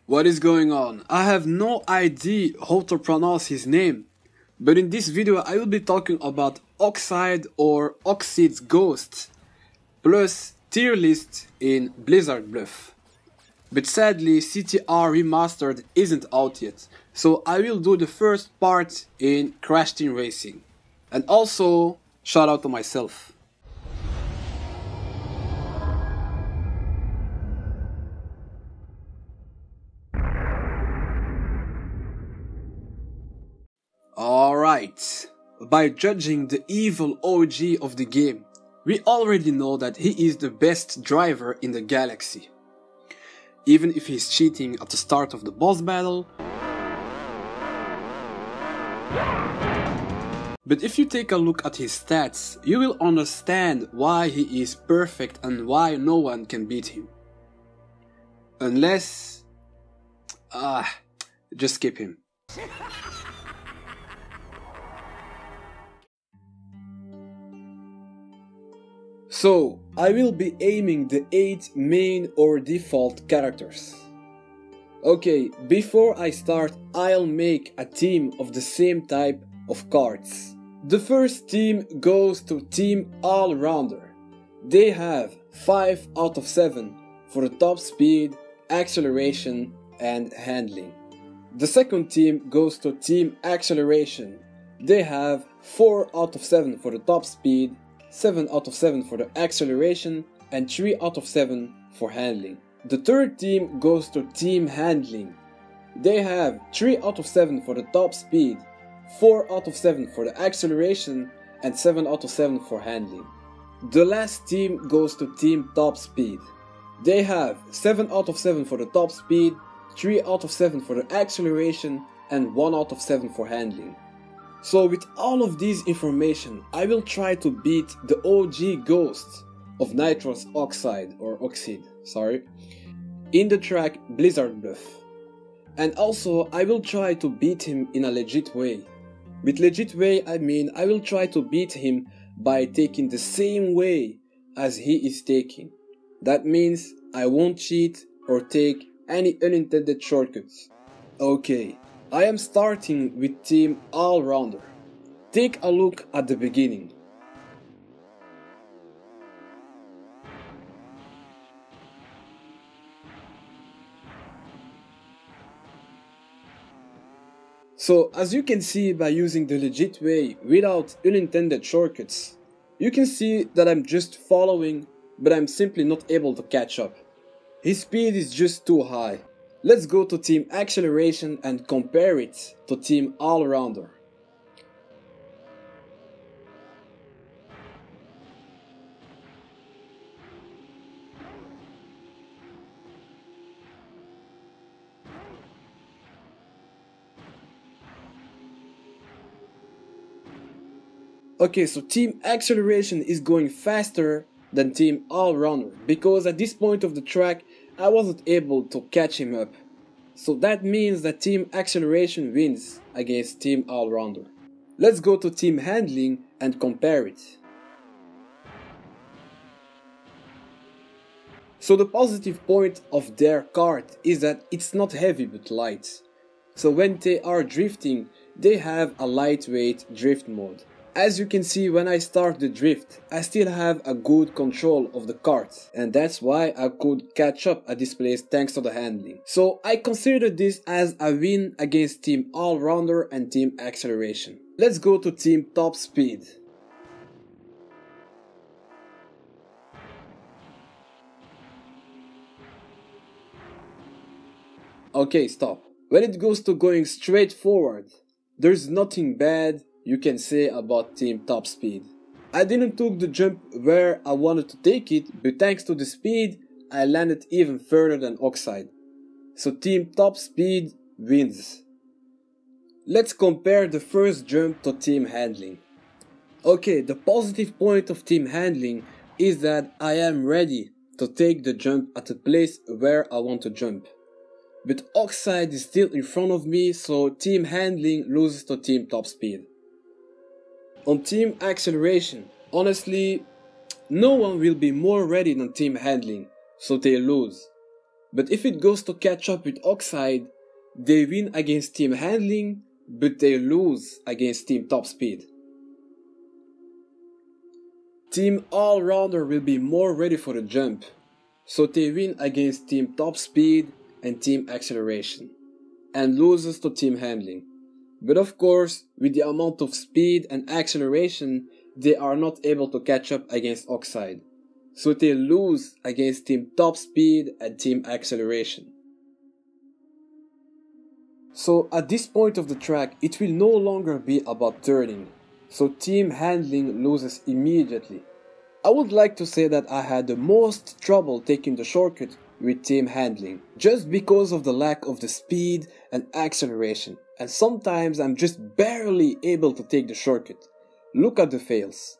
What is going on? I have no idea how to pronounce his name, but in this video I will be talking about Oxide or Oxide's Ghost, plus tier list in Blizzard Bluff. But sadly CTR Remastered isn't out yet, so I will do the first part in Crash Team Racing. And also, shout out to myself. Alright, by judging the evil OG of the game, we already know that he is the best driver in the galaxy. Even if he's cheating at the start of the boss battle. But if you take a look at his stats, you will understand why he is perfect and why no one can beat him. Unless... just skip him. So, I will be aiming the 8 main or default characters. Okay, before I start, I'll make a team of the same type of cards. The first team goes to Team All-Rounder. They have 5 out of 7 for the top speed, acceleration and handling. The second team goes to Team Acceleration. They have 4 out of 7 for the top speed, 7 out of 7 for the acceleration and 3 out of 7 for handling. The third team goes to Team Handling. They have 3 out of 7 for the top speed, 4 out of 7 for the acceleration and 7 out of 7 for handling. The last team goes to Team Top Speed. They have 7 out of 7 for the top speed, 3 out of 7 for the acceleration and 1 out of 7 for handling. So with all of these information, I will try to beat the OG Ghost of Nitro's Oxide, in the track Blizzard Bluff. And also I will try to beat him in a legit way. With legit way I mean I will try to beat him by taking the same way as he is taking. That means I won't cheat or take any unintended shortcuts. Okay. I am starting with Team All-Rounder. Take a look at the beginning. So as you can see by using the legit way without unintended shortcuts, you can see that I'm just following, but I'm simply not able to catch up. His speed is just too high. Let's go to Team Acceleration and compare it to Team All-Rounder. Okay, so Team Acceleration is going faster than Team All-Rounder because at this point of the track I wasn't able to catch him up. So that means that Team Acceleration wins against Team All-Rounder. Let's go to Team Handling and compare it. So the positive point of their card is that it's not heavy but light. So when they are drifting, they have a lightweight drift mode. As you can see, when I start the drift, I still have a good control of the kart, and that's why I could catch up at this place thanks to the handling. So I consider this as a win against Team All-Rounder and Team Acceleration. Let's go to Team Top Speed. Okay, stop. When it goes to going straight forward, there's nothing bad you can say about Team Top Speed. I didn't took the jump where I wanted to take it, but thanks to the speed, I landed even further than Oxide. So Team Top Speed wins. Let's compare the first jump to Team Handling. Okay, the positive point of Team Handling is that I am ready to take the jump at the place where I want to jump. But Oxide is still in front of me, so Team Handling loses to Team Top Speed. On Team Acceleration, honestly, no one will be more ready than Team Handling, so they lose. But if it goes to catch up with Oxide, they win against team handling, but they lose against team top speed. Team all-rounder will be more ready for the jump, so they win against team top speed and team acceleration, and loses to team handling. But of course, with the amount of speed and acceleration, they are not able to catch up against Oxide, so they lose against team top speed and team acceleration. So at this point of the track, it will no longer be about turning, so team handling loses immediately. I would like to say that I had the most trouble taking the shortcut with team handling, just because of the lack of the speed and acceleration, and sometimes I'm just barely able to take the shortcut. Look at the fails.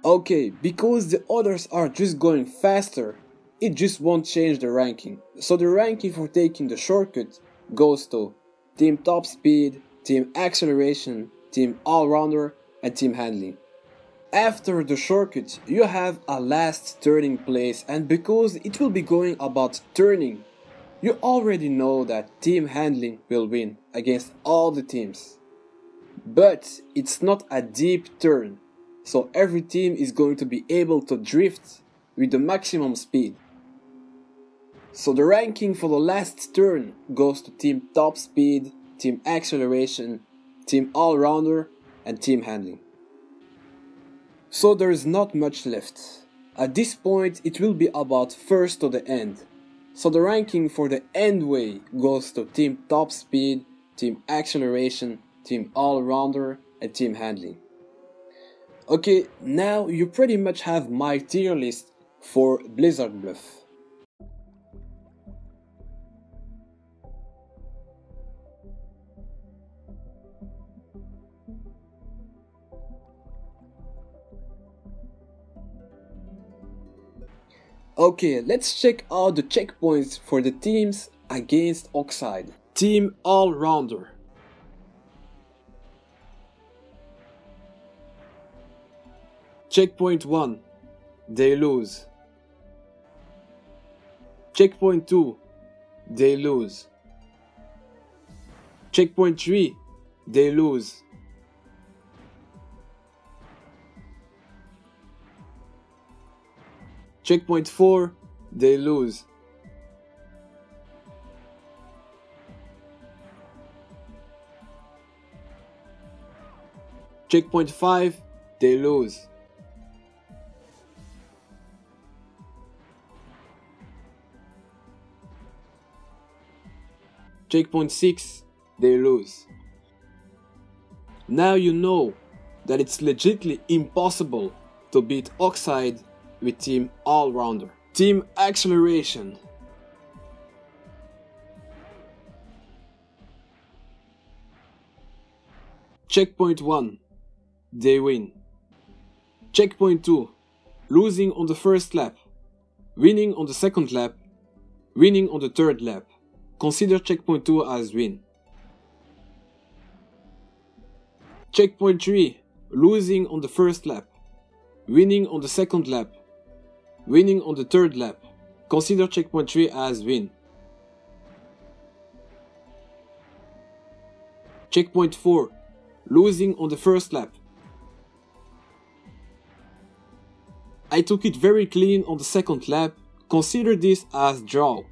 Okay, because the others are just going faster, it just won't change the ranking. So the ranking for taking the shortcut goes to team top speed, team acceleration, team all-rounder, and team handling. After the shortcut, you have a last turning place, and because it will be going about turning, you already know that team handling will win against all the teams. But it's not a deep turn, so every team is going to be able to drift with the maximum speed. So the ranking for the last turn goes to team top speed, team acceleration, team all-rounder, and team handling. So there is not much left. At this point it will be about first to the end. So the ranking for the end way goes to team top speed, team acceleration, team all-rounder, and team handling. Okay, now you pretty much have my tier list for Blizzard Bluff. Okay, let's check out the checkpoints for the teams against Oxide. Team All-Rounder. Checkpoint 1, they lose. Checkpoint 2, they lose. Checkpoint 3, they lose. Checkpoint 4, they lose. Checkpoint 5, they lose. Checkpoint 6, they lose. Now you know that it's legitimately impossible to beat Oxide with Team All-Rounder. Team Acceleration. Checkpoint 1, they win. Checkpoint 2, losing on the first lap, winning on the second lap, winning on the third lap. Consider checkpoint 2 as win. Checkpoint 3, losing on the first lap, winning on the second lap, winning on the third lap. Consider checkpoint 3 as win. Checkpoint 4, losing on the first lap. I took it very clean on the second lap. Consider this as draw.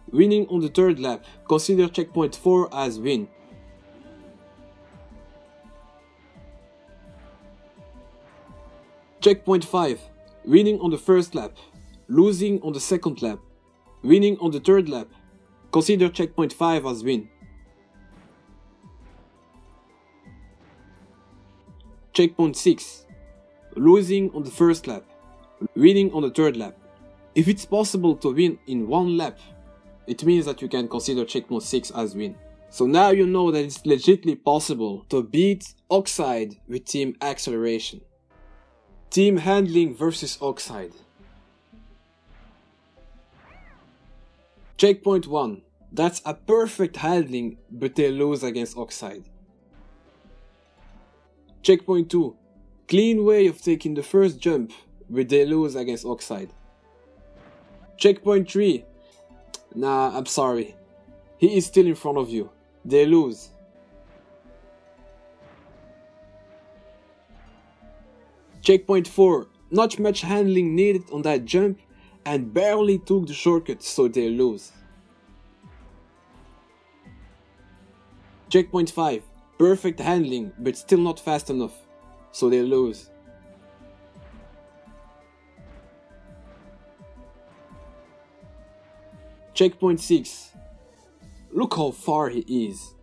Winning on the third lap. Consider checkpoint 4 as win. Checkpoint 5. Winning on the first lap. Losing on the second lap. Winning on the third lap. Consider checkpoint 5 as win. Checkpoint 6. Losing on the first lap. winning on the third lap. If it's possible to win in one lap, it means that you can consider checkpoint 6 as win. So now you know that it's legitimately possible to beat Oxide with team acceleration. Team handling versus Oxide. Checkpoint 1. That's a perfect handling, but they lose against Oxide. Checkpoint 2. Clean way of taking the first jump, but they lose against Oxide. Checkpoint 3. Nah, I'm sorry. He is still in front of you. They lose. Checkpoint 4. Not much handling needed on that jump and barely took the shortcut, so they lose. Checkpoint 5. Perfect handling, but still not fast enough, so they lose. Checkpoint 6. Look how far he is.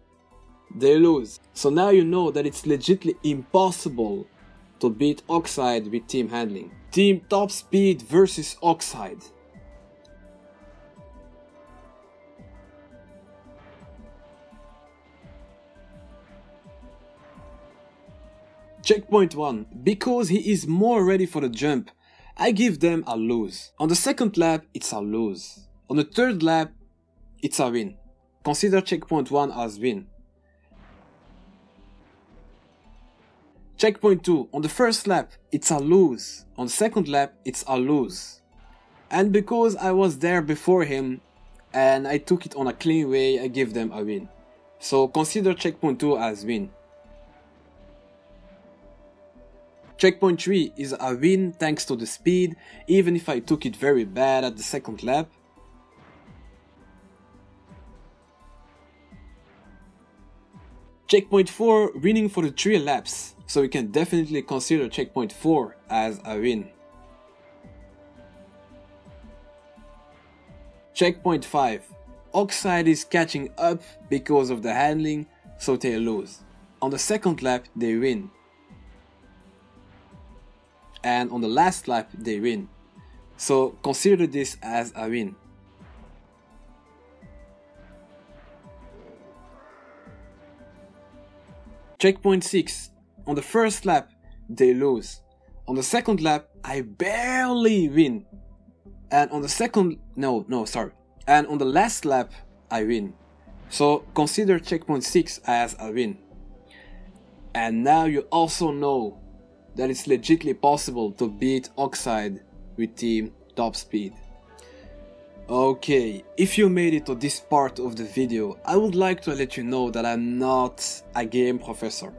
They lose. So now you know that it's legitimately impossible to beat Oxide with team handling. Team top speed versus Oxide. Checkpoint 1. Because he is more ready for the jump, I give them a lose. On the second lap, it's a lose. On the third lap, it's a win. Consider checkpoint 1 as win. Checkpoint 2. On the first lap, it's a lose. On the second lap, it's a lose. And because I was there before him and I took it on a clean way, I give them a win. So consider checkpoint 2 as win. Checkpoint 3 is a win thanks to the speed, even if I took it very bad at the second lap. Checkpoint 4 winning for the 3 laps, so you can definitely consider checkpoint 4 as a win. Checkpoint 5. Oxide is catching up because of the handling, so they lose. On the second lap they win. And on the last lap they win. So consider this as a win. Checkpoint 6. On the first lap they lose. On the second lap I barely win. And on the And on the last lap I win. So consider checkpoint 6 as a win. And now you also know that it's legitimately possible to beat Oxide with team top speed. Okay, if you made it to this part of the video, I would like to let you know that I'm not a game professor.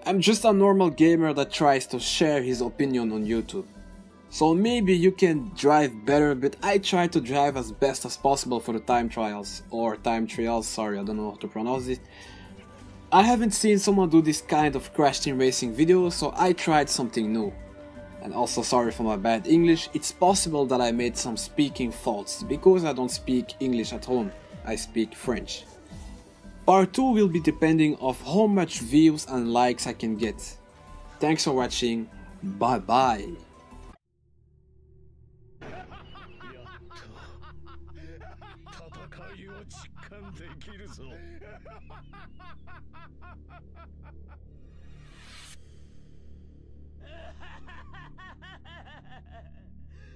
I'm just a normal gamer that tries to share his opinion on YouTube. So maybe you can drive better, but I try to drive as best as possible for the time trials, sorry, I don't know how to pronounce it. I haven't seen someone do this kind of crash team racing video, so I tried something new. And also sorry for my bad English, it's possible that I made some speaking faults, because I don't speak English at home, I speak French. Part 2 will be depending of how much views and likes I can get. Thanks for watching, bye bye.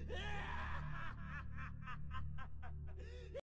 Yeah!